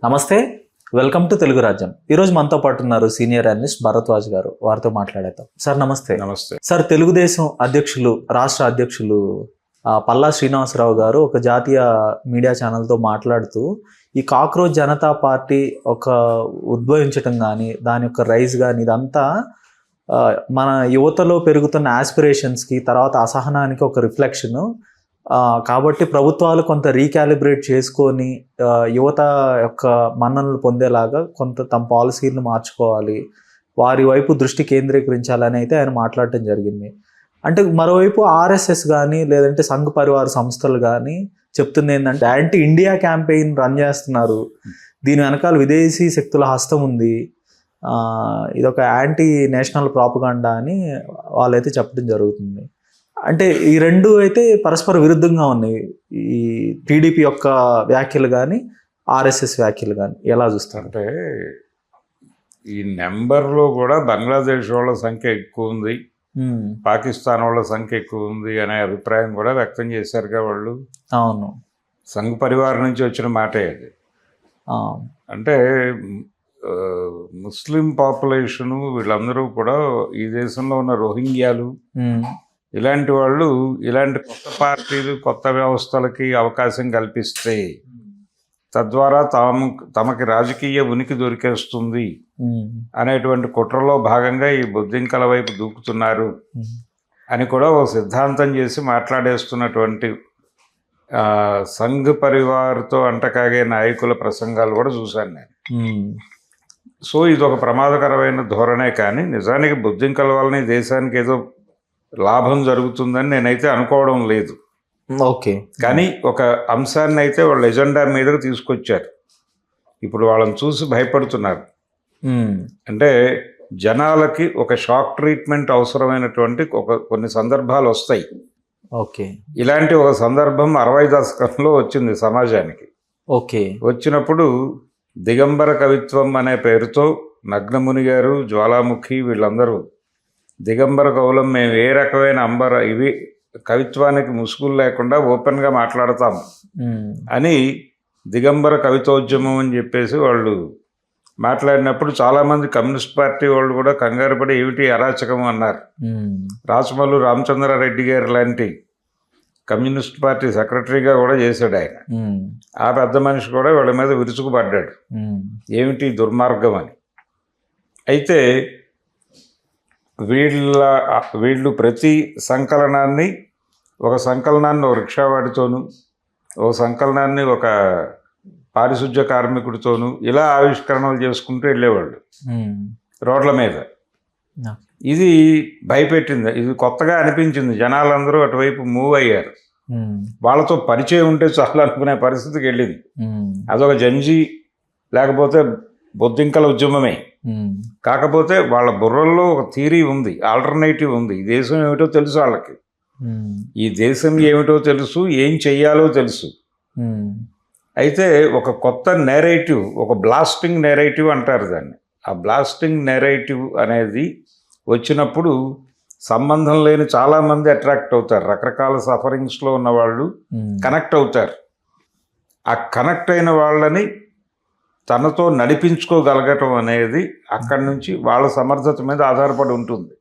నమస్తే, welcome to Telugu రాజ్యం. ఈరోజు మనతో పాటు ఉన్నారు సీనియర్ అనలిస్ట్ భరద్వాజ్ గారు. వారితో మాట్లాడేద్దాం. సార్ నమస్తే. నమస్తే సార్, తెలుగుదేశం అధ్యక్షులు, రాష్ట్ర అధ్యక్షులు పల్లా శ్రీనివాసరావు గారు ఒక జాతీయ మీడియా ఛానల్తో మాట్లాడుతూ ఈ కాక్రోచ్ జనతా పార్టీ ఒక ఉద్భవించటం కానీ దాని యొక్క రైజ్ కానీ ఇదంతా మన యువతలో పెరుగుతున్న ఆస్పిరేషన్స్కి తర్వాత అసహనానికి ఒక రిఫ్లెక్షన్. కాబట్టి ప్రభుత్వాలు కొంత రీకాలిబ్రేట్ చేసుకొని యువత యొక్క మన్ననలు పొందేలాగా కొంత తమ పాలసీలను మార్చుకోవాలి, వారి వైపు దృష్టి కేంద్రీకరించాలని అయితే ఆయన మాట్లాడటం జరిగింది. అంటే మరోవైపు ఆర్ఎస్ఎస్ కానీ లేదంటే సంఘ పరివార సంస్థలు కానీ చెప్తుంది ఏంటంటే యాంటీ ఇండియా క్యాంపెయిన్ రన్ చేస్తున్నారు, దీని వెనకాల విదేశీ శక్తుల హస్తం ఉంది, ఇదొక యాంటీ నేషనల్ ప్రాపగాండా అని వాళ్ళైతే చెప్పడం జరుగుతుంది. అంటే ఈ రెండు అయితే పరస్పర విరుద్ధంగా ఉన్నాయి. ఈ టీడీపీ యొక్క వ్యాఖ్యలు కానీ ఆర్ఎస్ఎస్ వ్యాఖ్యలు కానీ ఎలా చూస్తారు? అంటే ఈ నెంబర్లో కూడా బంగ్లాదేశ్ వాళ్ళ సంఖ్య ఎక్కువ ఉంది, పాకిస్తాన్ వాళ్ళ సంఖ్య ఎక్కువ ఉంది అనే అభిప్రాయం కూడా వ్యక్తం చేశారుగా వాళ్ళు. అవును, సంఘ్ పరివారం నుంచి వచ్చిన మాటే అది. అంటే ముస్లిం పాపులేషను వీళ్ళందరూ కూడా ఈ దేశంలో ఉన్న రోహింగ్యాలు ఇలాంటి వాళ్ళు ఇలాంటి కొత్త పార్టీలు కొత్త వ్యవస్థలకి అవకాశం కల్పిస్తే తద్వారా తమకి రాజకీయ ఉనికి దొరికేస్తుంది అనేటువంటి కుట్రలో భాగంగా ఈ బొద్దింకల వైపు దూకుతున్నారు అని కూడా ఓ సిద్ధాంతం చేసి మాట్లాడేస్తున్నటువంటి సంఘ్ పరివార్తో అంటకాగే నాయకుల ప్రసంగాలు కూడా చూశాను నేను. సో ఇది ఒక ప్రమాదకరమైన ధోరణే, కానీ నిజానికి బొద్దింకల వలన ఈ దేశానికి ఏదో లాభం జరుగుతుందని నేనైతే అనుకోవడం లేదు. ఓకే, కానీ ఒక అంశాన్ని అయితే వాళ్ళు ఎజెండా మీదకు తీసుకొచ్చారు. ఇప్పుడు వాళ్ళని చూసి భయపడుతున్నారు. అంటే జనాలకి ఒక షాక్ ట్రీట్మెంట్ అవసరమైనటువంటి కొన్ని సందర్భాలు వస్తాయి. ఓకే, ఇలాంటి ఒక సందర్భం 60 దశకంలో వచ్చింది సమాజానికి. ఓకే, వచ్చినప్పుడు దిగంబర కవిత్వం అనే పేరుతో నగ్నముని గారు, జ్వాలాముఖి వీళ్ళందరూ దిగంబర కవులం, మేము ఏ రకమైన ఇవి కవిత్వానికి ముసుగులు లేకుండా ఓపెన్గా మాట్లాడతాము అని దిగంబర కవితోద్యమం అని చెప్పేసి వాళ్ళు మాట్లాడినప్పుడు చాలామంది కమ్యూనిస్ట్ పార్టీ వాళ్ళు కూడా కంగారు పడి ఏమిటి అరాచకం అన్నారు. రాచమల్లు రామచంద్రారెడ్డి గారు లాంటి కమ్యూనిస్ట్ పార్టీ సెక్రటరీగా కూడా చేశాడు ఆయన. ఆ పెద్ద మనిషి కూడా వీళ్ళ మీద విరుచుకుపడ్డాడు, ఏమిటి దుర్మార్గం అని. అయితే వీళ్ళు ప్రతి సంకలనాన్ని ఒక రిక్షావాడితోనూ, ఒక సంకలనాన్ని ఒక పారిశుధ్య కార్మికుడితోనూ ఇలా ఆవిష్కరణలు చేసుకుంటూ వెళ్ళేవాళ్ళు రోడ్ల మీద. ఇది భయపెట్టింది, ఇది కొత్తగా అనిపించింది. జనాలందరూ అటువైపు మూవ్ అయ్యారు. వాళ్ళతో పరిచయం ఉంటే చాలా అనుకునే పరిస్థితికి వెళ్ళింది. అదొక జంజీ లేకపోతే బొద్దింకల ఉద్యమమే. కాకపోతే వాళ్ళ బుర్రల్లో ఒక థియరీ ఉంది, ఆల్టర్నేటివ్ ఉంది. ఈ దేశం ఏమిటో తెలుసు వాళ్ళకి, ఈ దేశం ఏమిటో తెలుసు, ఏం చెయ్యాలో తెలుసు. అయితే ఒక కొత్త నేరేటివ్, ఒక బ్లాస్టింగ్ నేరేటివ్ అంటారు దాన్ని. ఆ బ్లాస్టింగ్ నేరేటివ్ అనేది వచ్చినప్పుడు సంబంధం లేని చాలామంది అట్రాక్ట్ అవుతారు. రకరకాల సఫరింగ్స్లో ఉన్న వాళ్ళు కనెక్ట్ అవుతారు. ఆ కనెక్ట్ అయిన వాళ్ళని తనతో నడిపించుకోగలగటం అనేది అక్కడి నుంచి వాళ్ళ సమర్థత మీద ఆధారపడి ఉంటుంది.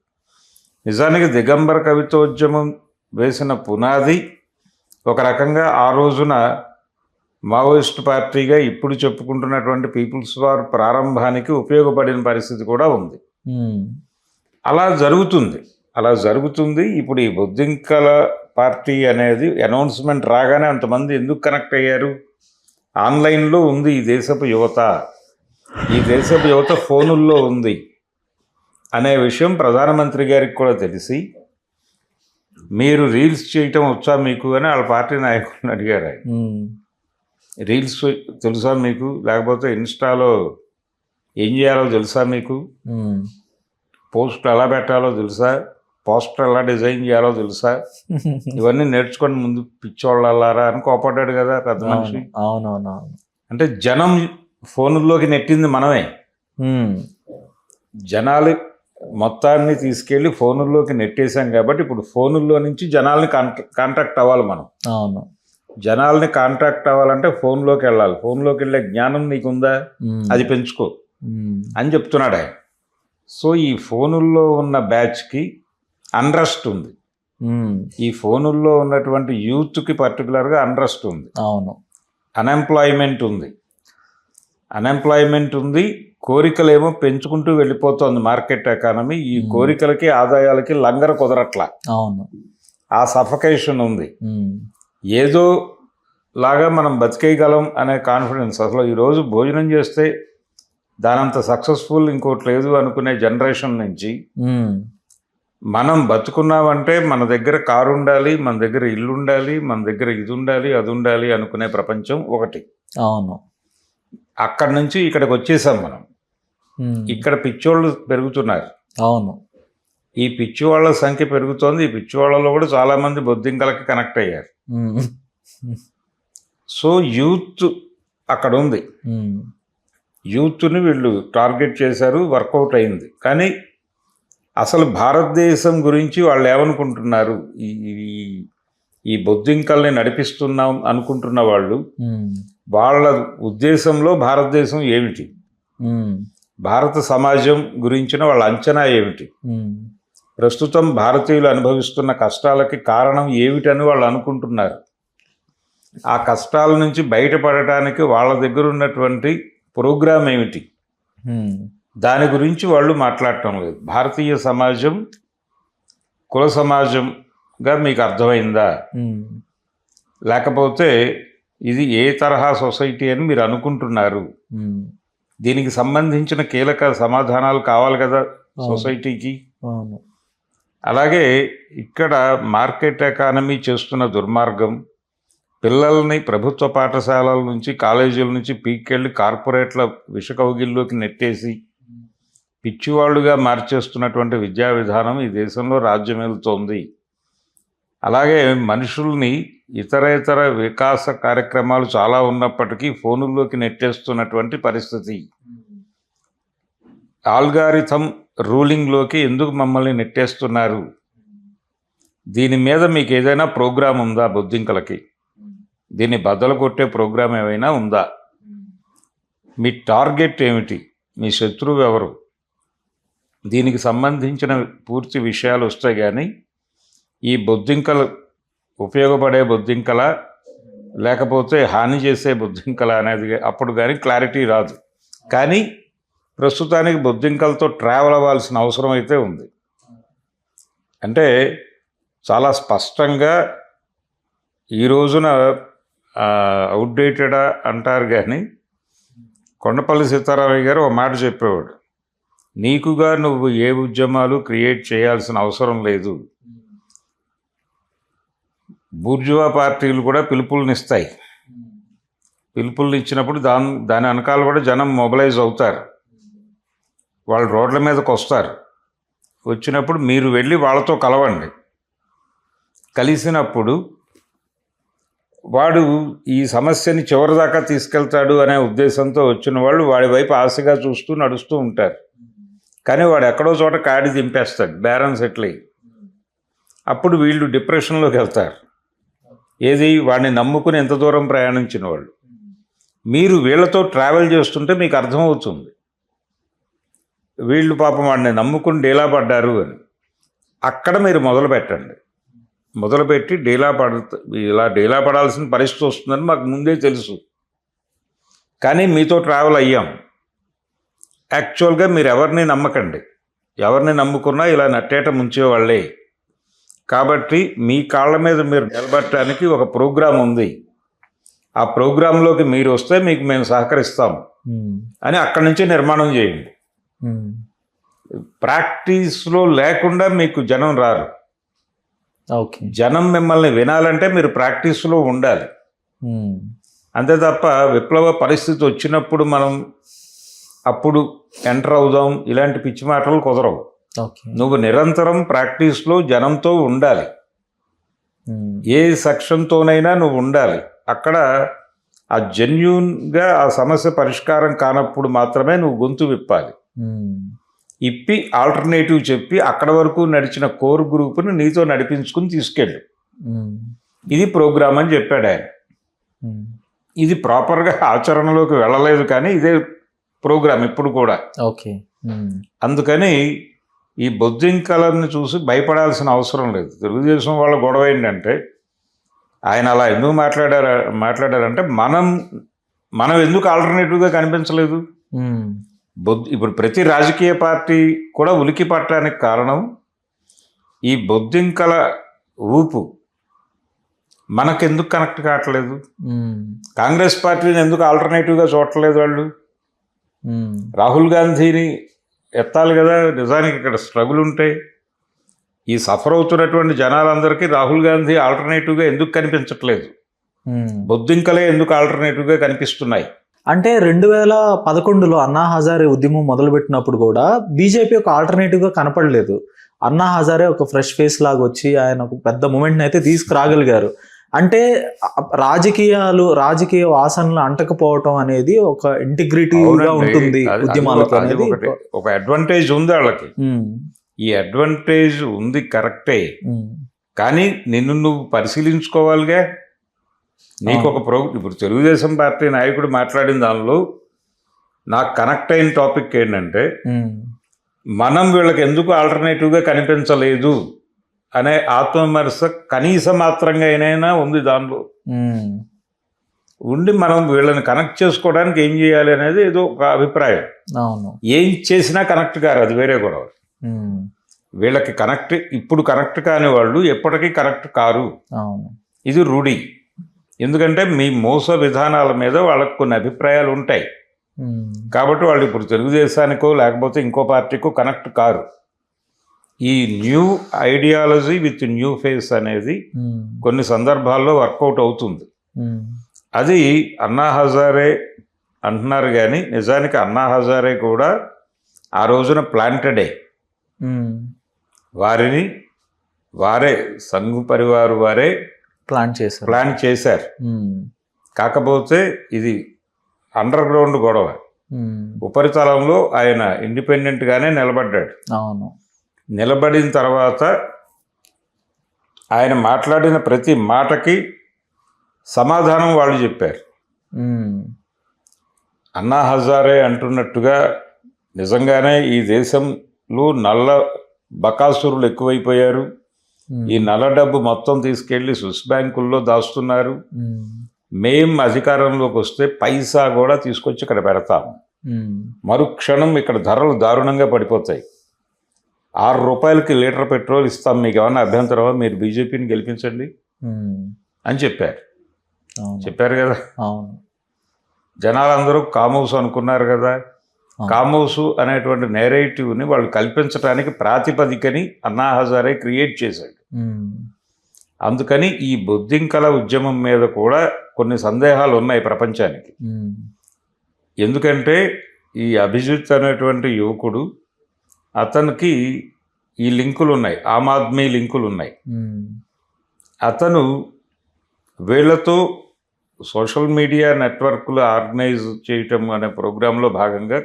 నిజానికి దిగంబర కవితోద్యమం వేసిన పునాది ఒక రకంగా ఆ రోజున మావోయిస్ట్ పార్టీగా ఇప్పుడు చెప్పుకుంటున్నటువంటి పీపుల్స్ వార్ ప్రారంభానికి ఉపయోగపడిన పరిస్థితి కూడా ఉంది. అలా జరుగుతుంది. ఇప్పుడు ఈ బొద్దింకల పార్టీ అనేది అనౌన్స్మెంట్ రాగానే అంతమంది ఎందుకు కనెక్ట్ అయ్యారు? ఆన్లైన్లో ఉంది ఈ దేశపు యువత ఫోనుల్లో ఉంది అనే విషయం ప్రధానమంత్రి గారికి కూడా తెలిసి, మీరు రీల్స్ చేయటం వచ్చా మీకు అని వాళ్ళ పార్టీ నాయకులను అడిగారు ఆయన. రీల్స్ తెలుసా మీకు? లేకపోతే ఇన్స్టాలో ఏం చేయాలో తెలుసా మీకు? పోస్ట్ ఎలా పెట్టాలో తెలుసా? పోస్టర్ ఎలా డిజైన్ చేయాలో తెలుసా? ఇవన్నీ నేర్చుకొని ముందు పిచ్చోళ్ళారా అని కోపడ్డాడు కదా పెద్ద మనిషి. అవునవును. అంటే జనం ఫోనుల్లోకి నెట్టింది మనమే. జనాలు మొత్తాన్ని తీసుకెళ్ళి ఫోనుల్లోకి నెట్టేశాం కాబట్టి ఇప్పుడు ఫోనుల్లో నుంచి జనాల్ని కాంటాక్ట్ అవ్వాలి మనం. అవును. జనాల్ని కాంటాక్ట్ అవ్వాలంటే ఫోన్లోకి వెళ్ళాలి. ఫోన్లోకి వెళ్ళే జ్ఞానం నీకుందా, అది పెంచుకో అని చెప్తున్నాడు ఆయన. సో ఈ ఫోనుల్లో ఉన్న బ్యాచ్కి అన్రెస్ట్ ఉంది. ఈ ఫోనుల్లో ఉన్నటువంటి యూత్కి పర్టికులర్గా అన్రెస్ట్ ఉంది. అవును. అన్ఎంప్లాయ్మెంట్ ఉంది. కోరికలేమో పెంచుకుంటూ వెళ్ళిపోతుంది మార్కెట్ ఎకానమీ. ఈ కోరికలకి ఆదాయాలకి లంగర కుదరట్లా. అవును. ఆ సఫకేషన్ ఉంది. ఏదో లాగా మనం బతికేయగలం అనే కాన్ఫిడెన్స్. అసలు ఈరోజు భోజనం చేస్తే దానంత సక్సెస్ఫుల్ ఇంకోటి లేదు అనుకునే జనరేషన్ నుంచి మనం బతుకున్నామంటే మన దగ్గర కారు ఉండాలి, మన దగ్గర ఇల్లు ఉండాలి, మన దగ్గర ఇది ఉండాలి, అది ఉండాలి అనుకునే ప్రపంచం ఒకటి. అవును. అక్కడి నుంచి ఇక్కడికి వచ్చేసాం మనం. ఇక్కడ పిచ్చోళ్ళు పెరుగుతున్నారు. అవును. ఈ పిచ్చివాళ్ళ సంఖ్య పెరుగుతోంది. ఈ పిచ్చివాళ్ళలో కూడా చాలామంది బొద్దింకలకి కనెక్ట్ అయ్యారు. సో యూత్ అక్కడ ఉంది. యూత్ని వీళ్ళు టార్గెట్ చేశారు, వర్కౌట్ అయింది. కానీ అసలు భారతదేశం గురించి వాళ్ళు ఏమనుకుంటున్నారు, ఈ బొద్దింకల్ని నడిపిస్తున్నాం అనుకుంటున్న వాళ్ళు, వాళ్ళ ఉద్దేశంలో భారతదేశం ఏమిటి, భారత సమాజం గురించిన వాళ్ళ అంచనా ఏమిటి, ప్రస్తుతం భారతీయులు అనుభవిస్తున్న కష్టాలకి కారణం ఏమిటని వాళ్ళు అనుకుంటున్నారు. ఆ కష్టాల నుంచి బయటపడటానికి వాళ్ళ దగ్గర ఉన్నటువంటి ప్రోగ్రాం ఏమిటి, దాని గురించి వాళ్ళు మాట్లాడటం లేదు. భారతీయ సమాజం కుల సమాజంగా మీకు అర్థమైందా, లేకపోతే ఇది ఏ తరహా సొసైటీ అని మీరు అనుకుంటున్నారు, దీనికి సంబంధించిన కీలక సమాధానాలు కావాలి కదా సొసైటీకి. అలాగే ఇక్కడ మార్కెట్ ఎకానమీ చేస్తున్న దుర్మార్గం, పిల్లల్ని ప్రభుత్వ పాఠశాలల నుంచి కాలేజీల నుంచి పీక్కెళ్ళి కార్పొరేట్ల విషకౌగిల్లోకి నెట్టేసి పిచ్చివాళ్లుగా మార్చేస్తున్నటువంటి విద్యా విధానం ఈ దేశంలో రాజ్యమేలుతోంది. అలాగే మనుషుల్ని ఇతర వికాస కార్యక్రమాలు చాలా ఉన్నప్పటికీ ఫోనుల్లోకి నెట్టేస్తున్నటువంటి పరిస్థితి. ఆల్గారిథం రూలింగ్లోకి ఎందుకు మమ్మల్ని నెట్టేస్తున్నారు, దీని మీద మీకు ఏదైనా ప్రోగ్రాం ఉందా, బొద్దింకలకి దీన్ని బద్దలు కొట్టే ప్రోగ్రాం ఏమైనా ఉందా, మీ టార్గెట్ ఏమిటి, మీ శత్రువు ఎవరు, దీనికి సంబంధించిన పూర్తి విషయాలు వస్తాయి. కానీ ఈ బొద్దింకలు ఉపయోగపడే బొద్దింకల లేకపోతే హాని చేసే బొద్దింకల అనేది అప్పుడు కానీ క్లారిటీ రాదు. కానీ ప్రస్తుతానికి బొద్దింకలతో ట్రావెల్ అవ్వాల్సిన అవసరం అయితే ఉంది. అంటే చాలా స్పష్టంగా ఈ రోజున అవుట్డేటెడా అంటారు, కానీ కొండపల్లి సీతారామయ్య గారు ఒక మాట చెప్పేవాడు, నీకుగా నువ్వు ఏ ఉద్యమాలు క్రియేట్ చేయాల్సిన అవసరం లేదు, బూర్జువా పార్టీలు కూడా పిలుపులనిస్తాయి, పిలుపుల్ని ఇచ్చినప్పుడు దాని వెనకాల కూడా జనం మొబిలైజ్ అవుతారు, వాళ్ళు రోడ్ల మీదకి వస్తారు, వచ్చినప్పుడు మీరు వెళ్ళి వాళ్ళతో కలవండి, కలిసినప్పుడు వాడు ఈ సమస్యని చివరిదాకా తీసుకెళ్తాడు అనే ఉద్దేశంతో వచ్చిన వాళ్ళు వాడి వైపు ఆశగా చూస్తూ నడుస్తూ ఉంటారు. కానీ వాడు ఎక్కడో చోట కాడి దింపేస్తాడు, బేరం సెటిల్ అయ్యి. అప్పుడు వీళ్ళు డిప్రెషన్లోకి వెళ్తారు. ఏది, వాడిని నమ్ముకుని ఎంత దూరం ప్రయాణించిన వాళ్ళు. మీరు వీళ్ళతో ట్రావెల్ చేస్తుంటే మీకు అర్థమవుతుంది వీళ్ళు పాపం వాడిని నమ్ముకుని డీలా పడ్డారు అని. అక్కడ మీరు మొదలుపెట్టి ఇలా డీలా పడాల్సిన పరిస్థితి వస్తుందని మాకు ముందే తెలుసు, కానీ మీతో ట్రావెల్ అయ్యాం. యాక్చువల్గా మీరు ఎవరిని నమ్మకండి, ఎవరిని నమ్ముకున్నా ఇలా నట్టేట ముంచేవాళ్ళే. కాబట్టి మీ కాళ్ళ మీద మీరు నిలబడటానికి ఒక ప్రోగ్రాం ఉంది, ఆ ప్రోగ్రాంలోకి మీరు వస్తే మీకు మేము సహకరిస్తాము అని అక్కడి నుంచి నిర్మాణం చేయండి. ప్రాక్టీస్లో లేకుండా మీకు జనం రారు. జనం మిమ్మల్ని వినాలంటే మీరు ప్రాక్టీస్లో ఉండాలి. అంతే తప్ప విప్లవ పరిస్థితి వచ్చినప్పుడు మనం అప్పుడు ఎంటర్ అవుదాం ఇలాంటి పిచ్చి మాటలు కుదరవు. నువ్వు నిరంతరం ప్రాక్టీస్లో జనంతో ఉండాలి, ఏ సెక్షన్తోనైనా నువ్వు ఉండాలి. అక్కడ ఆ జెన్యూన్గా ఆ సమస్య పరిష్కారం కానప్పుడు మాత్రమే నువ్వు గొంతు విప్పాలి. ఇప్పి ఆల్టర్నేటివ్ చెప్పి అక్కడ వరకు నడిచిన కోర్ గ్రూప్ని నీతో నడిపించుకుని తీసుకెళ్ళు. ఇది ప్రోగ్రామ్ అని చెప్పాడు ఆయన. ఇది ప్రాపర్గా ఆచరణలోకి వెళ్ళలేదు, కానీ ఇదే ప్రోగ్రాం ఇప్పుడు కూడా. ఓకే. అందుకని ఈ బొద్దింకలను చూసి భయపడాల్సిన అవసరం లేదు. తెలుగుదేశం వాళ్ళ గొడవ ఏంటంటే, ఆయన అలా ఎందుకు మాట్లాడారంటే మనం ఎందుకు ఆల్టర్నేటివ్గా కనిపించలేదు. ఇప్పుడు ప్రతి రాజకీయ పార్టీ కూడా ఉలికి పట్టడానికి కారణం ఈ బొద్దింకల ఊపు మనకెందుకు కనెక్ట్ కావట్లేదు. కాంగ్రెస్ పార్టీని ఎందుకు ఆల్టర్నేటివ్గా చూడట్లేదు వాళ్ళు. రాహుల్ గాంధీని ఎత్తాలి కదా. నిజానికి ఇక్కడ స్ట్రగుల్ ఉంటాయి. ఈ సఫర్ అవుతున్నటువంటి జనాలందరికీ రాహుల్ గాంధీ ఆల్టర్నేటివ్గా ఎందుకు కనిపించట్లేదు, బొద్దింకలే ఎందుకు ఆల్టర్నేటివ్గా కనిపిస్తున్నాయి. అంటే 2011లో అన్నా హజారే ఉద్యమం మొదలుపెట్టినప్పుడు కూడా బీజేపీ ఒక ఆల్టర్నేటివ్గా కనపడలేదు. అన్నా హజారే ఒక ఫ్రెష్ ఫేస్ లాగా వచ్చి ఆయన ఒక పెద్ద మూమెంట్ని అయితే తీసుకురాగలిగారు. అంటే రాజకీయ వాసనలు అంటకపోవటం అనేది ఒక ఇంటిగ్రిటీగా ఉంటుంది ఉద్యమాలకు అనేది ఒక అడ్వాంటేజ్ ఉంది వాళ్ళకి. ఈ అడ్వాంటేజ్ ఉంది కరెక్టే, కానీ నిన్ను నువ్వు పరిశీలించుకోవాలిగా. నీకు ఒక ఇప్పుడు తెలుగుదేశం పార్టీ నాయకుడు మాట్లాడిన దానిలో నాకు కనెక్ట్ అయిన టాపిక్ ఏంటంటే, మనం వీళ్ళకి ఎందుకు ఆల్టర్నేటివ్గా కనిపించలేదు అనే ఆత్మవిమర్శ కనీస మాత్రంగా అయినా ఉంది దానిలో. ఉండి మనం వీళ్ళని కనెక్ట్ చేసుకోవడానికి ఏం చేయాలి అనేది ఏదో ఒక అభిప్రాయం. ఏం చేసినా కనెక్ట్ కారు, అది వేరే గొడవ. వీళ్ళకి ఇప్పుడు కనెక్ట్ కాని వాళ్ళు ఎప్పటికీ కనెక్ట్ కారు. ఇది రూఢి. ఎందుకంటే మీ మోస విధానాల మీద వాళ్ళకు కొన్ని అభిప్రాయాలు ఉంటాయి కాబట్టి వాళ్ళు ఇప్పుడు తెలుగుదేశానికో లేకపోతే ఇంకో పార్టీకో కనెక్ట్ కారు. ఈ new ideology with new face అనేది కొన్ని సందర్భాల్లో వర్కౌట్ అవుతుంది. అది అన్నా హజారే అంటున్నారు, కానీ నిజానికి అన్నా హజారే కూడా ఆ రోజున ప్లాంటెడే. వారే సంఘ్ పరివారు వారే ప్లాన్ చేశారు. కాకపోతే ఇది అండర్ గ్రౌండ్ గొడవ. ఉపరితలంలో ఆయన ఇండిపెండెంట్ గానే నిలబడ్డాడు. నిలబడిన తర్వాత ఆయన మాట్లాడిన ప్రతి మాటకి సమాధానం వాళ్ళు చెప్పారు. అన్నా హజారే అంటున్నట్టుగా నిజంగానే ఈ దేశంలో నల్ల బకాసురులు ఎక్కువైపోయారు. ఈ నల్ల డబ్బు మొత్తం తీసుకెళ్లి స్విస్ బ్యాంకుల్లో దాస్తున్నారు. మేం అధికారంలోకి వస్తే పైసా కూడా తీసుకొచ్చి ఇక్కడ పెడతాము. మరుక్షణం ఇక్కడ ధరలు దారుణంగా పడిపోతాయి. 6 రూపాయలకి లీటర్ పెట్రోల్ ఇస్తాం, మీకు ఏమన్నా అభ్యంతరమా, మీరు బీజేపీని గెలిపించండి అని చెప్పారు కదా. జనాలందరూ కామోసు అనుకున్నారు కదా. కామోసు అనేటువంటి నేరేటివ్ని వాళ్ళు కల్పించడానికి ప్రాతిపదికని అన్నా హజారే క్రియేట్ చేశాడు. అందుకని ఈ బొద్దింకల ఉద్యమం మీద కూడా కొన్ని సందేహాలు ఉన్నాయి ప్రపంచానికి. ఎందుకంటే ఈ అభిజిత్ అనేటువంటి యువకుడు, అతనికి ఈ లింకులు ఉన్నాయి, ఆమ్ ఆద్మీ లింకులు ఉన్నాయి. అతను వీళ్ళతో సోషల్ మీడియా నెట్వర్క్లు ఆర్గనైజ్ చేయటం అనే ప్రోగ్రాంలో భాగంగా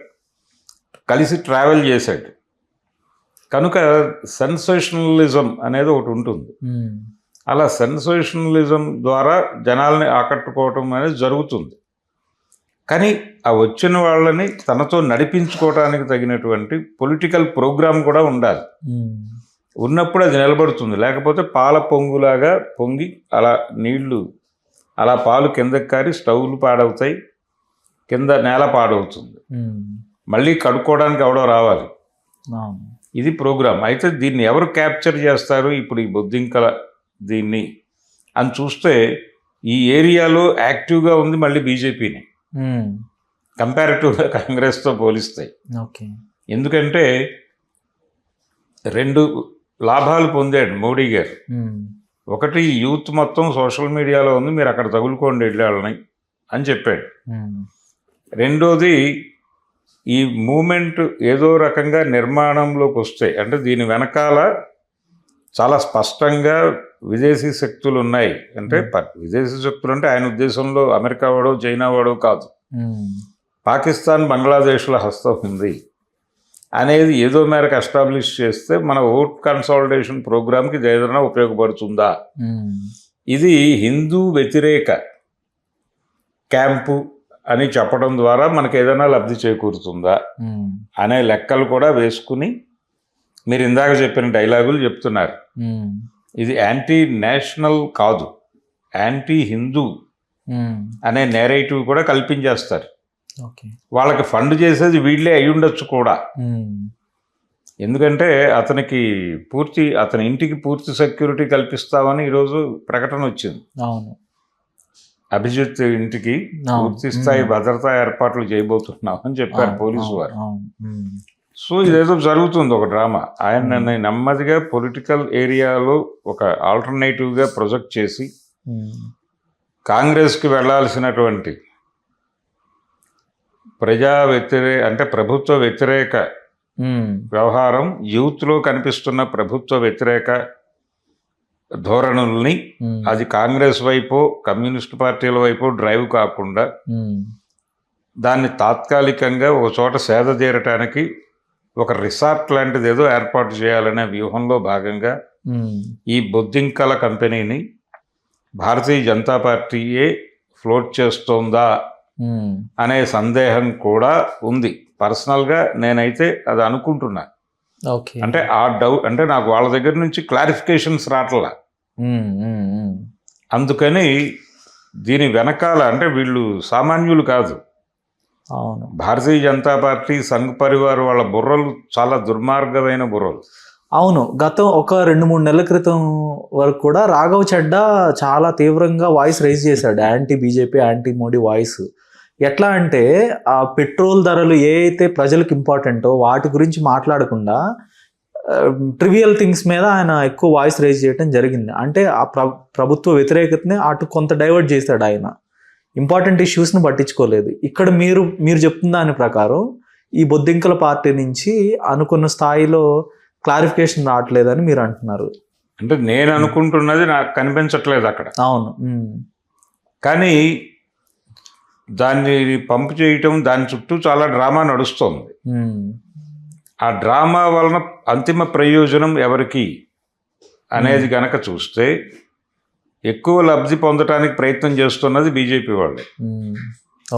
కలిసి ట్రావెల్ చేశాడు. కనుక సెన్సేషనలిజం అనేది ఒకటి ఉంటుంది. అలా సెన్సేషనలిజం ద్వారా జనాల్ని ఆకట్టుకోవటం అనేది జరుగుతుంది. కానీ ఆ వచ్చిన వాళ్ళని తనతో నడిపించుకోవడానికి తగినటువంటి పొలిటికల్ ప్రోగ్రామ్ కూడా ఉండాలి. ఉన్నప్పుడు అది నిలబడుతుంది. లేకపోతే పాల పొంగులాగా పొంగి అలా నీళ్లు అలా పాలు కిందకి కారి స్టవ్లు పాడవుతాయి, కింద నేల పాడవుతుంది. మళ్ళీ కడుక్కోవడానికి ఎవడో రావాలి. ఇది ప్రోగ్రామ్. అయితే దీన్ని ఎవరు క్యాప్చర్ చేస్తారు ఇప్పుడు ఈ బొద్దింకల దీన్ని అని చూస్తే ఈ ఏరియాలో యాక్టివ్గా ఉంది మళ్ళీ బీజేపీని కంపారిటివ్గా కాంగ్రెస్తో పోలిస్తాయి. ఎందుకంటే 2 లాభాలు పొందాడు మోడీ గారు. ఒకటి, యూత్ మొత్తం సోషల్ మీడియాలో ఉంది, మీరు అక్కడ తగులుకోండి వెళ్ళాలని అని చెప్పాడు. రెండోది, ఈ మూమెంట్ ఏదో రకంగా నిర్మాణంలోకి వస్తే, అంటే దీని వెనకాల చాలా స్పష్టంగా విదేశీ శక్తులు ఉన్నాయి. అంటే విదేశీ శక్తులు అంటే ఆయన ఉద్దేశంలో అమెరికా వాడో చైనా వాడో కాదు, పాకిస్తాన్ బంగ్లాదేశ్ల హస్తం ఉంది అనేది ఏదో మేరకు ఎస్టాబ్లిష్ చేస్తే మన ఓట్ కన్సాలిడేషన్ ప్రోగ్రామ్కి ఏదైనా ఉపయోగపడుతుందా. ఇది హిందూ వ్యతిరేక క్యాంపు అని చెప్పడం ద్వారా మనకు ఏదైనా లబ్ధి చేకూరుతుందా అనే లెక్కలు కూడా వేసుకుని మీరు ఇందాక చెప్పిన డైలాగులు చెప్తున్నారు. ఇది యాంటీ నేషనల్ కాదు, యాంటీ హిందూ అనే నేరేటివ్ కూడా కల్పించేస్తారు. వాళ్ళకి ఫండ్ చేసేది వీళ్ళే అయి ఉండొచ్చు కూడా. ఎందుకంటే అతని ఇంటికి పూర్తి సెక్యూరిటీ కల్పిస్తామని ఈరోజు ప్రకటన వచ్చింది. అభిజిత్ ఇంటికి పూర్తి స్థాయి భద్రతా ఏర్పాట్లు చేయబోతున్నాం అని చెప్పారు పోలీసు వారు. సో ఇదేదో జరుగుతుంది ఒక డ్రామా. ఆయన నెమ్మదిగా పొలిటికల్ ఏరియాలో ఒక ఆల్టర్నేటివ్గా ప్రొజెక్ట్ చేసి కాంగ్రెస్కి వెళ్లాల్సినటువంటి ప్రభుత్వ వ్యతిరేక వ్యవహారం, యూత్లో కనిపిస్తున్న ప్రభుత్వ వ్యతిరేక ధోరణుల్ని అది కాంగ్రెస్ వైపు కమ్యూనిస్ట్ పార్టీల వైపు డ్రైవ్ కాకుండా దాన్ని తాత్కాలికంగా ఒక చోట సేద తీరటానికి ఒక రిసార్ట్ లాంటిది ఏదో ఏర్పాటు చేయాలనే వ్యూహంలో భాగంగా ఈ బొద్దింకల కంపెనీని భారతీయ జనతా పార్టీయే ఫ్లోట్ చేస్తోందా అనే సందేహం కూడా ఉంది. పర్సనల్గా నేనైతే అది అనుకుంటున్నా. అంటే అంటే నాకు వాళ్ళ దగ్గర నుంచి క్లారిఫికేషన్స్ రావట్లా. అందుకని దీని వెనకాల అంటే వీళ్ళు సామాన్యులు కాదు. భారతీయ జనతా పార్టీ, సంఘ్ పరివార్ వాళ్ళ బుర్రలు చాలా దుర్మార్గమైన బుర్రలు. అవును, గతం ఒక 2-3 నెలల క్రితం వరకు కూడా రాఘవ్ చడ్డా చాలా తీవ్రంగా వాయిస్ రైజ్ చేశాడు, anti BJP anti Modi voice. ఎట్లా అంటే ఆ పెట్రోల్ ధరలు ఏ అయితే ప్రజలకు ఇంపార్టెంటో వాటి గురించి మాట్లాడకుండా ట్రివియల్ థింగ్స్ మీద ఆయన ఎక్కువ వాయిస్ రైజ్ చేయడం జరిగింది. అంటే ఆ ప్రభుత్వ వ్యతిరేకతని అటు కొంత డైవర్ట్ చేశాడు ఆయన, ఇంపార్టెంట్ ఇష్యూస్ని పట్టించుకోలేదు. ఇక్కడ మీరు చెప్తున్న దాని ప్రకారం ఈ బొద్దింకల పార్టీ నుంచి అనుకున్న స్థాయిలో క్లారిఫికేషన్ రావట్లేదని మీరు అంటున్నారు. అంటే నేను అనుకుంటున్నది నాకు కనిపించట్లేదు అక్కడ. అవును, కానీ దాన్ని పంపు చేయటం, దాని చుట్టూ చాలా డ్రామా నడుస్తోంది. ఆ డ్రామా వలన అంతిమ ప్రయోజనం ఎవరికి అనేది గనక చూస్తే ఎక్కువ లబ్ధి పొందటానికి ప్రయత్నం చేస్తున్నది బీజేపీ వాళ్ళే,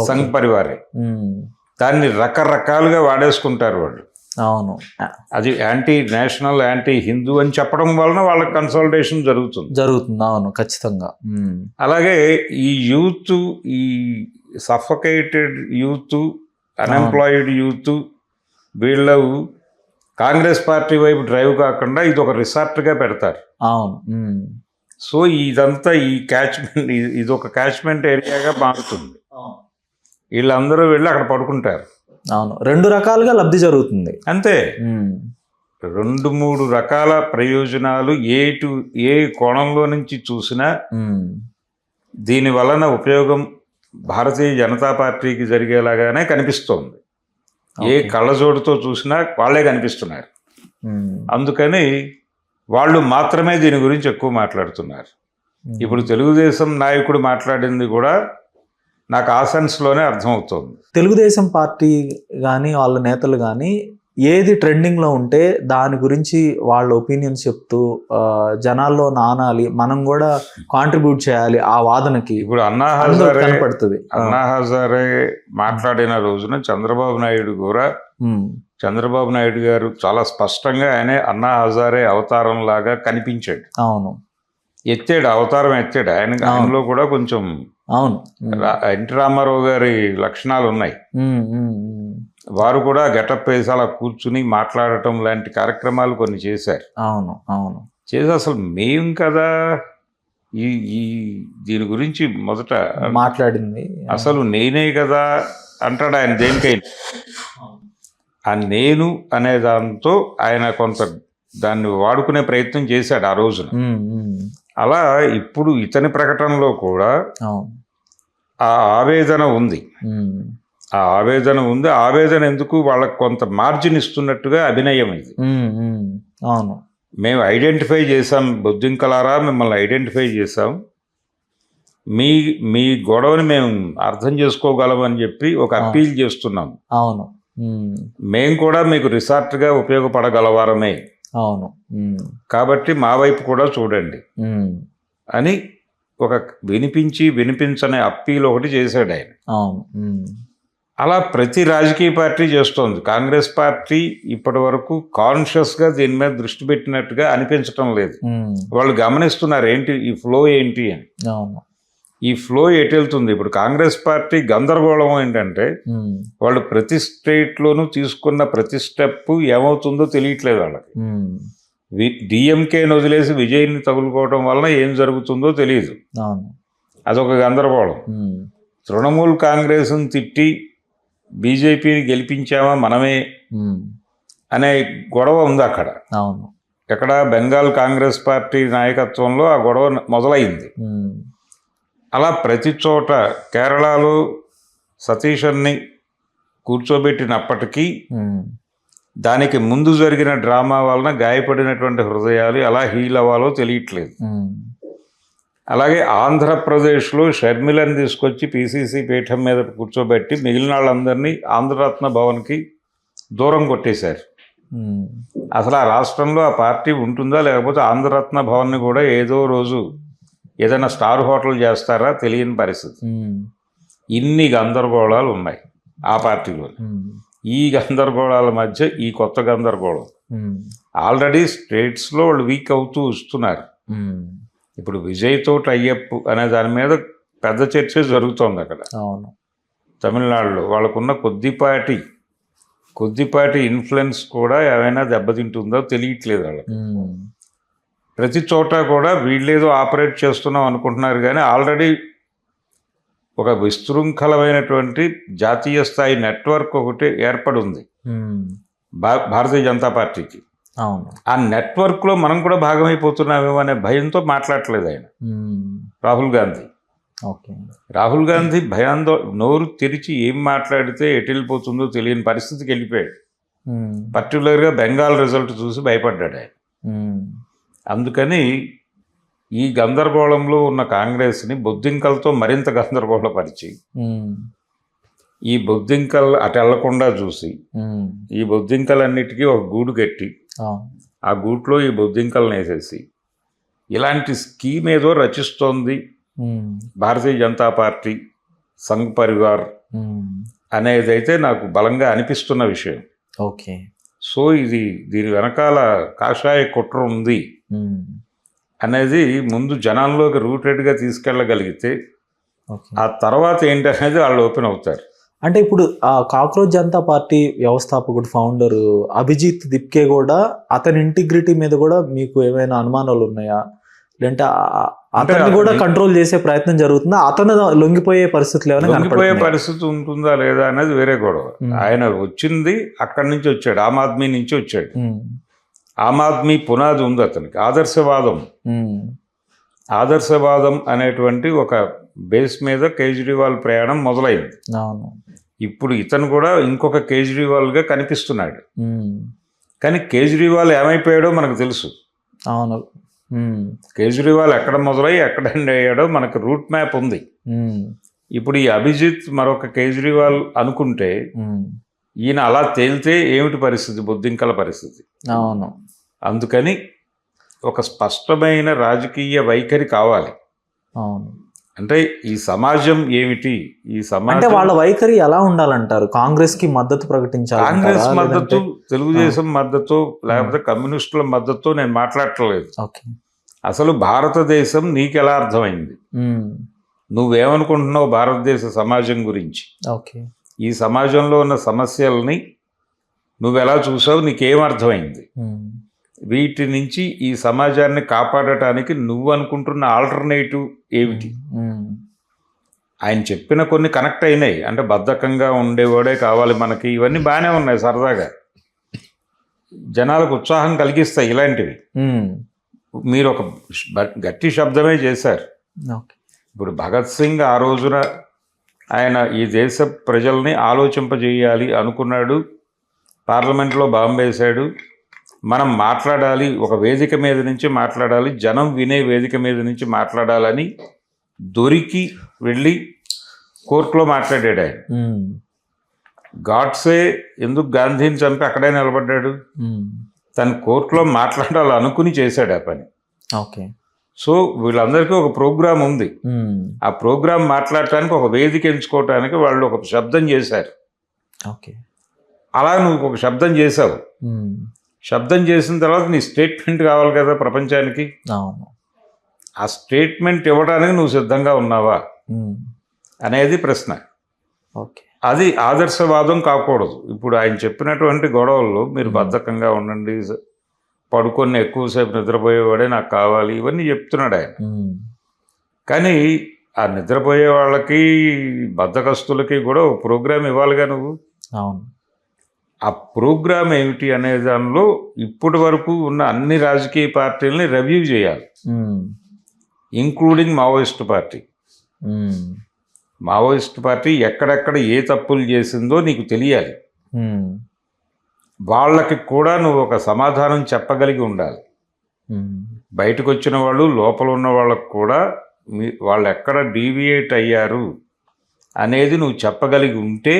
సంఘ్ పరివారే. దాన్ని రకరకాలుగా వాడేసుకుంటారు వాళ్ళు. అవును, అది యాంటీ నేషనల్, యాంటీ హిందూ అని చెప్పడం వలన వాళ్ళకి కన్సల్టేషన్ జరుగుతుంది. అవును, ఖచ్చితంగా. అలాగే ఈ యూత్, ఈ సఫకేటెడ్ యూత్, అన్ఎంప్లాయిడ్ యూత్, వీళ్ళు కాంగ్రెస్ పార్టీ వైపు డ్రైవ్ కాకుండా ఇది ఒక రిసార్ట్గా పెడతారు. అవును. సో ఇదంతా ఈ క్యాచ్మెంట్, ఇది ఒక క్యాచ్మెంట్ ఏరియాగా మారుతుంది. వీళ్ళందరూ వెళ్ళి అక్కడ పడుకుంటారు. అవును, 2 రకాలుగా లబ్ధి జరుగుతుంది అంతే. 2-3 రకాల ప్రయోజనాలు ఏ కోణంలో నుంచి చూసినా దీని వలన ఉపయోగం భారతీయ జనతా పార్టీకి జరిగేలాగానే కనిపిస్తోంది. ఏ కళ్ళజోడుతో చూసినా వాళ్ళే కనిపిస్తున్నారు. అందుకని వాళ్ళు మాత్రమే దీని గురించి ఎక్కువ మాట్లాడుతున్నారు. ఇప్పుడు తెలుగుదేశం నాయకుడు మాట్లాడింది కూడా నాకు ఆ సెన్స్లోనే అర్థమవుతుంది. తెలుగుదేశం పార్టీ కానీ వాళ్ళ నేతలు కానీ ఏది ట్రెండింగ్లో ఉంటే దాని గురించి వాళ్ళ ఒపీనియన్స్ చెప్తూ జనాల్లో నానాలి, మనం కూడా కాంట్రిబ్యూట్ చేయాలి ఆ వాదనకి. ఇప్పుడు అన్నా హజారే మాట్లాడిన రోజున చంద్రబాబు నాయుడు గారు చాలా స్పష్టంగా ఆయనే అన్నా హజారే అవతారం లాగా కనిపించాడు. అవును, అవతారం ఎత్తాడు. ఆయనలో కూడా కొంచెం ఎన్టీ రామారావు గారి లక్షణాలు ఉన్నాయి. వారు కూడా గెటప్ వేసి అలా కూర్చుని మాట్లాడటం లాంటి కార్యక్రమాలు కొన్ని చేశారు. చేసి అసలు మేం కదా ఈ దీని గురించి మొదట మాట్లాడింది, అసలు నేనే కదా అంటాడు ఆయన దేనికైనా. ఆ నేను అనే దాంతో ఆయన కొంత దాన్ని వాడుకునే ప్రయత్నం చేశాడు ఆ రోజున. అలా ఇప్పుడు ఇతని ప్రకటనలో కూడా ఆ ఆవేదన ఉంది. ఆవేదన ఎందుకు, వాళ్ళకు కొంత మార్జిన్ ఇస్తున్నట్టుగా అభినయం ఇది. మేము ఐడెంటిఫై చేసాం, బొద్దింకలారా మిమ్మల్ని ఐడెంటిఫై చేసాం, మీ గొడవని మేము అర్థం చేసుకోగలమని చెప్పి ఒక అప్పీల్ చేస్తున్నాం. మేము కూడా మీకు రిసార్ట్గా ఉపయోగపడగలవారమే, కాబట్టి మా వైపు కూడా చూడండి అని ఒక వినిపించని అప్పీల్ ఒకటి చేశాడు ఆయన. అవును. అలా ప్రతి రాజకీయ పార్టీ చేస్తోంది. కాంగ్రెస్ పార్టీ ఇప్పటి వరకు కాన్షియస్గా దీని మీద దృష్టి పెట్టినట్టుగా అనిపించటం లేదు. వాళ్ళు గమనిస్తున్నారు ఏంటి ఈ ఫ్లో ఏంటి అని. అవును. ఈ ఫ్లో ఎటు వెళ్తుంది. ఇప్పుడు కాంగ్రెస్ పార్టీ గందరగోళం ఏంటంటే వాళ్ళు ప్రతి స్టేట్లోనూ తీసుకున్న ప్రతి స్టెప్ ఏమవుతుందో తెలియట్లేదు వాళ్ళకి. డిఎంకేని వదిలేసి విజయ్ని తగులుకోవడం వలన ఏం జరుగుతుందో తెలియదు. అదొక గందరగోళం. తృణమూల్ కాంగ్రెస్ని తిట్టి బీజేపీని గెలిపించామా మనమే అనే గొడవ ఉంది అక్కడ. అవును. ఎక్కడ బెంగాల్ కాంగ్రెస్ పార్టీ నాయకత్వంలో ఆ గొడవ మొదలైంది. అలా ప్రతి చోట కేరళలో సతీషన్ని కూర్చోబెట్టినప్పటికీ దానికి ముందు జరిగిన డ్రామా వలన గాయపడినటువంటి హృదయాలు ఎలా హీల్ అవ్వాలో తెలియట్లేదు. అలాగే ఆంధ్రప్రదేశ్లో షర్మిలను తీసుకొచ్చి పిసిసి పీఠం మీద కూర్చోబెట్టి మిగిలిన వాళ్ళందరినీ ఆంధ్రరత్న భవన్కి దూరం కొట్టేశారు. అసలు ఆ రాష్ట్రంలో ఆ పార్టీ ఉంటుందా లేకపోతే ఆంధ్రరత్న భవన్ని కూడా ఏదో రోజు ఏదైనా స్టార్ హోటల్ చేస్తారా తెలియని పరిస్థితి. ఇన్ని గందరగోళాలు ఉన్నాయి ఆ పార్టీలో. ఈ గందరగోళాల మధ్య ఈ కొత్త గందరగోళం ఆల్రెడీ స్టేట్స్లో వాళ్ళు వీక్ అవుతూ వస్తున్నారు. ఇప్పుడు విజయ్తో టైఅప్ అనే దాని మీద పెద్ద చర్చ జరుగుతోంది అక్కడ. తమిళనాడులో వాళ్ళకున్న కొద్దిపాటి ఇన్ఫ్లుయెన్స్ కూడా ఏమైనా దెబ్బతింటుందో తెలియట్లేదు వాళ్ళకి. ప్రతి చోట కూడా వీళ్ళేదో ఆపరేట్ చేస్తున్నాం అనుకుంటున్నారు కానీ ఆల్రెడీ ఒక విశృంఖలమైనటువంటి జాతీయ స్థాయి నెట్వర్క్ ఒకటి ఏర్పడి ఉంది భారతీయ జనతా పార్టీకి. ఆ నెట్వర్క్లో మనం కూడా భాగమైపోతున్నామేమో అనే భయంతో మాట్లాడట్లేదు ఆయన. రాహుల్ గాంధీ భయాందో నోరు తెరిచి ఏం మాట్లాడితే ఎటు వెళ్ళిపోతుందో తెలియని పరిస్థితికి వెళ్ళిపోయాడు. పర్టికులర్గా బెంగాల్ రిజల్ట్ చూసి భయపడ్డాడు ఆయన. అందుకని ఈ గందరగోళంలో ఉన్న కాంగ్రెస్ని బొద్దింకలతో మరింత గందరగోళపరిచి ఈ బొద్దింకలు అటు వెళ్లకుండా చూసి ఈ బొద్దింకలన్నిటికీ ఒక గూడు కట్టి ఆ గూట్లో ఈ బొద్దింకలను వేసేసి ఇలాంటి స్కీమ్ ఏదో రచిస్తోంది భారతీయ జనతా పార్టీ సంఘ్ పరివార్ అనేదైతే నాకు బలంగా అనిపిస్తున్న విషయం. సో దీని వెనకాల కాషాయ కుట్ర ఉంది అనేది ముందు జనాల్లోకి రూటెడ్గా తీసుకెళ్ళగలిగితే ఆ తర్వాత ఏంటనేది వాళ్ళు ఓపెన్ అవుతారు. అంటే ఇప్పుడు ఆ కాక్రోచ్ జనతా పార్టీ వ్యవస్థాపకుడు ఫౌండర్ అభిజిత్ దిప్కే కూడా అతని ఇంటిగ్రిటీ మీద కూడా మీకు ఏమైనా అనుమానాలు ఉన్నాయా? లేదంటే అతన్ని కూడా కంట్రోల్ చేసే ప్రయత్నం జరుగుతుందా? అతను లొంగిపోయే పరిస్థితులు లొంగిపోయే పరిస్థితి ఉంటుందా లేదా అనేది వేరే గొడవ. ఆయన వచ్చింది అక్కడి నుంచి వచ్చాడు, ఆమ్ ఆద్మీ నుంచి వచ్చాడు. ఆమ్ ఆద్మీ పునాది ఉంది అతనికి, ఆదర్శవాదం అనేటువంటి ఒక బేస్ మీద కేజ్రీవాల్ ప్రయాణం మొదలైంది. ఇప్పుడు ఇతను కూడా ఇంకొక కేజ్రీవాల్గా కనిపిస్తున్నాడు. కానీ కేజ్రీవాల్ ఏమైపోయాడో మనకు తెలుసు. కేజ్రీవాల్ ఎక్కడ మొదలై ఎక్కడ ఎండ్ అయ్యాడో మనకు రూట్ మ్యాప్ ఉంది. ఇప్పుడు ఈ అభిజిత్ మరొక కేజ్రీవాల్ అనుకుంటే ఈయన అలా తేలితే ఏమిటి పరిస్థితి, బొద్దింకల పరిస్థితి. అందుకని ఒక స్పష్టమైన రాజకీయ వైఖరి కావాలి. అంటే ఈ సమాజం ఏమిటి, ఈ సమాజం వాళ్ళ వైఖరి ఎలా ఉండాలంటారు? కాంగ్రెస్ కి మద్దతు ప్రకటించాలి, కాంగ్రెస్ మద్దతు, తెలుగుదేశం మద్దతు, లేకపోతే కమ్యూనిస్టుల మద్దతు నేను మాట్లాడట్లేదు. అసలు భారతదేశం నీకెలా అర్థమైంది, నువ్వేమనుకుంటున్నావు భారతదేశ సమాజం గురించి, ఈ సమాజంలో ఉన్న సమస్యల్ని నువ్వెలా చూసావు, నీకేం అర్థమైంది, వీటి నుంచి ఈ సమాజాన్ని కాపాడటానికి నువ్వు అనుకుంటున్న ఆల్టర్నేటివ్ ఏమిటి? ఆయన చెప్పిన కొన్ని కనెక్ట్ అయినాయి. అంటే బద్ధకంగా ఉండేవాడే కావాలి మనకి, ఇవన్నీ బాగానే ఉన్నాయి, సరదాగా జనాలకు ఉత్సాహం కలిగిస్తాయి ఇలాంటివి. మీరు ఒక గట్టి శబ్దమే చేశారు. ఇప్పుడు భగత్ సింగ్ ఆ రోజున ఆయన ఈ దేశ ప్రజల్ని ఆలోచింపజేయాలి అనుకున్నాడు, పార్లమెంట్లో బాంబేశాడు. మనం మాట్లాడాలి, ఒక వేదిక మీద నుంచి మాట్లాడాలి, జనం వినే వేదిక మీద నుంచి మాట్లాడాలని దొరికి వెళ్ళి కోర్టులో మాట్లాడాడు ఆయన. గాడ్సే ఎందుకు గాంధీని చంపి అక్కడే నిలబడ్డాడు? తను కోర్టులో మాట్లాడాలనుకుని చేశాడు ఆ పని. సో వీళ్ళందరికీ ఒక ప్రోగ్రాం ఉంది. ఆ ప్రోగ్రాం మాట్లాడటానికి ఒక వేదిక ఎంచుకోవటానికి వాళ్ళు ఒక శబ్దం చేశారు. ఓకే. అలా నువ్వు ఒక శబ్దం చేసావు. శబ్దం చేసిన తర్వాత నీ స్టేట్మెంట్ కావాలి కదా ప్రపంచానికి. అవును. ఆ స్టేట్మెంట్ ఇవ్వడానికి నువ్వు సిద్ధంగా ఉన్నావా అనేది ప్రశ్న. ఓకే. అది ఆదర్శవాదం కాకూడదు. ఇప్పుడు ఆయన చెప్పినటువంటి గొడవల్లో మీరు బద్ధకంగా ఉండండి, పడుకొని ఎక్కువసేపు నిద్రపోయేవాడే నాకు కావాలి, ఇవన్నీ చెప్తున్నాడు ఆయన. కానీ ఆ నిద్రపోయే వాళ్ళకి బద్ధకస్తులకి కూడా ఒక ప్రోగ్రామ్ ఇవ్వాలిగా నువ్వు. అవును. ఆ ప్రోగ్రామ్ ఏమిటి అనే దానిలో ఇప్పటి వరకు ఉన్న అన్ని రాజకీయ పార్టీలని రివ్యూ చేయాలి, including Maoist party. Maoist party ఎక్కడెక్కడ ఏ తప్పులు చేసిందో నీకు తెలియాలి. వాళ్ళకి కూడా నువ్వు ఒక సమాధానం చెప్పగలిగి ఉండాలి. బయటకు వచ్చిన వాళ్ళు, లోపల ఉన్న వాళ్ళకు కూడా వాళ్ళు ఎక్కడ డీవియేట్ అయ్యారు అనేది నువ్వు చెప్పగలిగి ఉంటే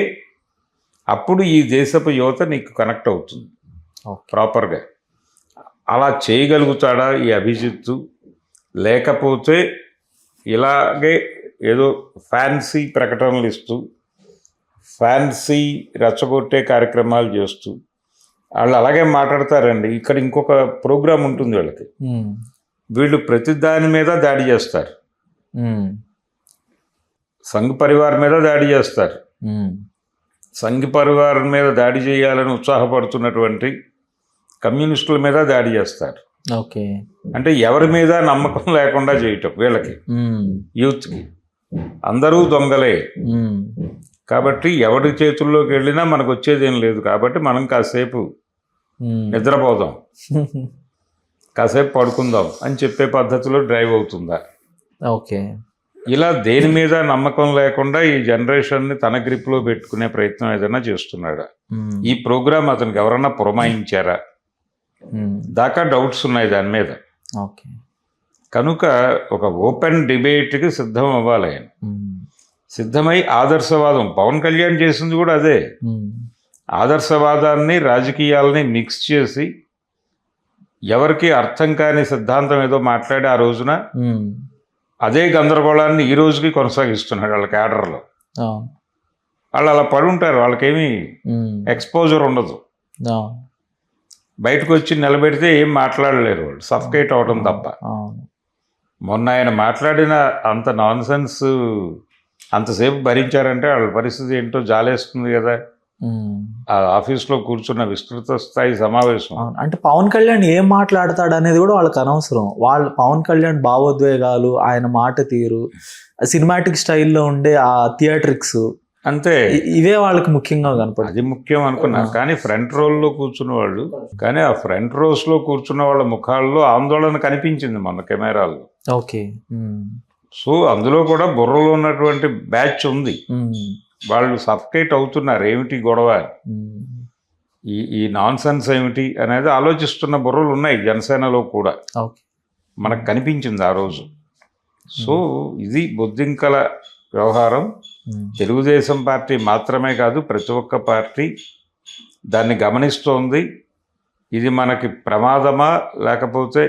అప్పుడు ఈ దేశపు యువత నీకు కనెక్ట్ అవుతుంది ప్రాపర్గా. అలా చేయగలుగుతాడా ఈ అభిజిత్తు? లేకపోతే ఇలాగే ఏదో ఫ్యాన్సీ ప్రకటనలు ఇస్తూ ఫ్యాన్సీ రెచ్చగొట్టే కార్యక్రమాలు చేస్తూ వాళ్ళు అలాగే మాట్లాడతారండి. ఇక్కడ ఇంకొక ప్రోగ్రాం ఉంటుంది వీళ్ళకి. వీళ్ళు ప్రతి దాని మీద దాడి చేస్తారు. సంఘ్ పరివార్ మీద దాడి చేస్తారు. సంఘ్ పరివార్ మీద దాడి చేయాలని ఉత్సాహపడుతున్నటువంటి కమ్యూనిస్టుల మీద దాడి చేస్తారు. ఓకే. అంటే ఎవరి మీద నమ్మకం లేకుండా చేయటం వీళ్ళకి, యూత్కి. అందరూ దొంగలే కాబట్టి ఎవరి చేతుల్లోకి వెళ్ళినా మనకు వచ్చేది ఏం లేదు. కాబట్టి మనం కాసేపు నిద్రపోదాం, కాసేపు పడుకుందాం అని చెప్పే పద్ధతిలో డ్రైవ్ అవుతుందా? ఓకే. ఇలా దేని మీద నమ్మకం లేకుండా ఈ జనరేషన్ని తన గ్రిప్లో పెట్టుకునే ప్రయత్నం ఏదైనా చేస్తున్నాడా? ఈ ప్రోగ్రాం అతనికి ఎవరన్నా పురమాయించారా దాకా డౌట్స్ ఉన్నాయి దాని మీద. ఓకే. కనుక ఒక ఓపెన్ డిబేట్కి సిద్ధం అవ్వాలి ఆయన. సిద్ధమై ఆదర్శవాదం, పవన్ కళ్యాణ్ చేసింది కూడా అదే. ఆదర్శవాదాన్ని రాజకీయాలని మిక్స్ చేసి ఎవరికి అర్థం కాని సిద్ధాంతం ఏదో మాట్లాడి ఆ రోజున అదే గందరగోళాన్ని ఈ రోజుకి కొనసాగిస్తున్నాడు వాళ్ళ క్యాడర్లో. వాళ్ళు అలా పడి ఉంటారు, వాళ్ళకేమీ ఎక్స్పోజర్ ఉండదు. బయటకు వచ్చి నిలబెడితే ఏం మాట్లాడలేరు, వాళ్ళు సఫకేట్ అవడం తప్ప. మొన్న ఆయన మాట్లాడిన అంత నాన్సెన్స్ అంతసేపు భరించారంటే వాళ్ళ పరిస్థితి ఏంటో జాలేస్తుంది కదా. ఆ ఆఫీస్లో కూర్చున్న విస్తృత స్థాయి సమావేశం. అంటే పవన్ కళ్యాణ్ ఏం మాట్లాడతాడు అనేది కూడా వాళ్ళకి అనవసరం. వాళ్ళు పవన్ కళ్యాణ్ భావోద్వేగాలు, ఆయన మాట తీరు, సినిమాటిక్ స్టైల్లో ఉండే ఆ థియేట్రిక్స్, అంతే, ఇవే వాళ్ళకి ముఖ్యంగా కనపడదు. అది ముఖ్యం అనుకున్నారు. కానీ ఫ్రంట్ రోల్లో కూర్చున్న వాళ్ళు, కానీ ఆ ఫ్రంట్ రోస్లో కూర్చున్న వాళ్ళ ముఖాల్లో ఆందోళన కనిపించింది మొన్న కెమెరాల్లో. ఓకే. సో అందులో కూడా బుర్రలో ఉన్నటువంటి బ్యాచ్ ఉంది. వాళ్ళు సఫకేట్ అవుతున్నారు, ఏమిటి గొడవ, ఈ నాన్ సెన్స్ ఏమిటి అనేది ఆలోచిస్తున్న బుర్రలు ఉన్నాయి జనసేనలో కూడా, మనకు కనిపించింది ఆ రోజు. సో ఇది బొద్దింకల వ్యవహారం. తెలుగుదేశం పార్టీ మాత్రమే కాదు, ప్రతి ఒక్క పార్టీ దాన్ని గమనిస్తోంది. ఇది మనకి ప్రమాదమా లేకపోతే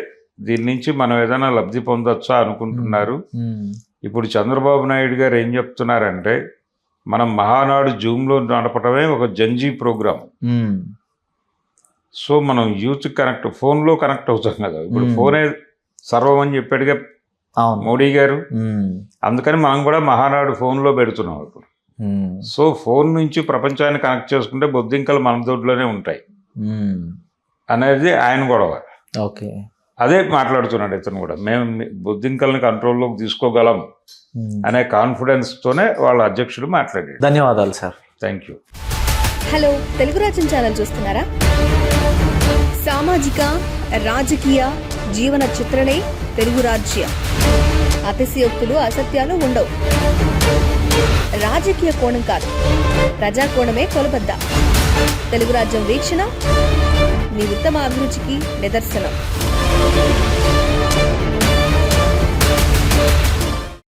దీని నుంచి మనం ఏదైనా లబ్ధి పొందొచ్చా అనుకుంటున్నారు. ఇప్పుడు చంద్రబాబు నాయుడు గారు ఏం చెప్తున్నారంటే, మనం మహానాడు జూమ్లో నడపడమే ఒక జంజీ ప్రోగ్రాం. సో మనం యూత్ కనెక్ట్, ఫోన్లో కనెక్ట్ అవుతాం కదా. ఇప్పుడు ఫోనే సర్వం అని చెప్పాడుగా మోడీ గారు. అందుకని మనం కూడా మహానాడు ఫోన్లో పెడుతున్నాం ఇప్పుడు. సో ఫోన్ నుంచి ప్రపంచాన్ని కనెక్ట్ చేసుకుంటే బొద్దింకలు మన దొడ్లోనే ఉంటాయి అనేది ఆయన గొడవ. ఓకే. అదే మాట్లాడుతున్నాడు ఇతను కూడా. మేము బొద్దింకల్ని కంట్రోల్లోకి తీసుకోగలం అనే కాన్ఫిడెన్స్తోనే వాళ్ళ అధ్యక్షుడు మాట్లాడాడు. ధన్యవాదాలు sir. Thank you. Hello, Telugu రాజ్యం ఛానల్ చూస్తున్నారా? సామాజిక, రాజకీయ, జీవన చిత్రణే తెలుగు రాజ్యం. అతిశయోక్తులు, అసత్యాలు ఉండవు. రాజకీయ కోణం కాదు, ప్రజా కోణమే కొలబద్ద. తెలుగు రాజ్యం వీక్షణ మీ ఉత్తమ అభిరుచికి నిదర్శనం.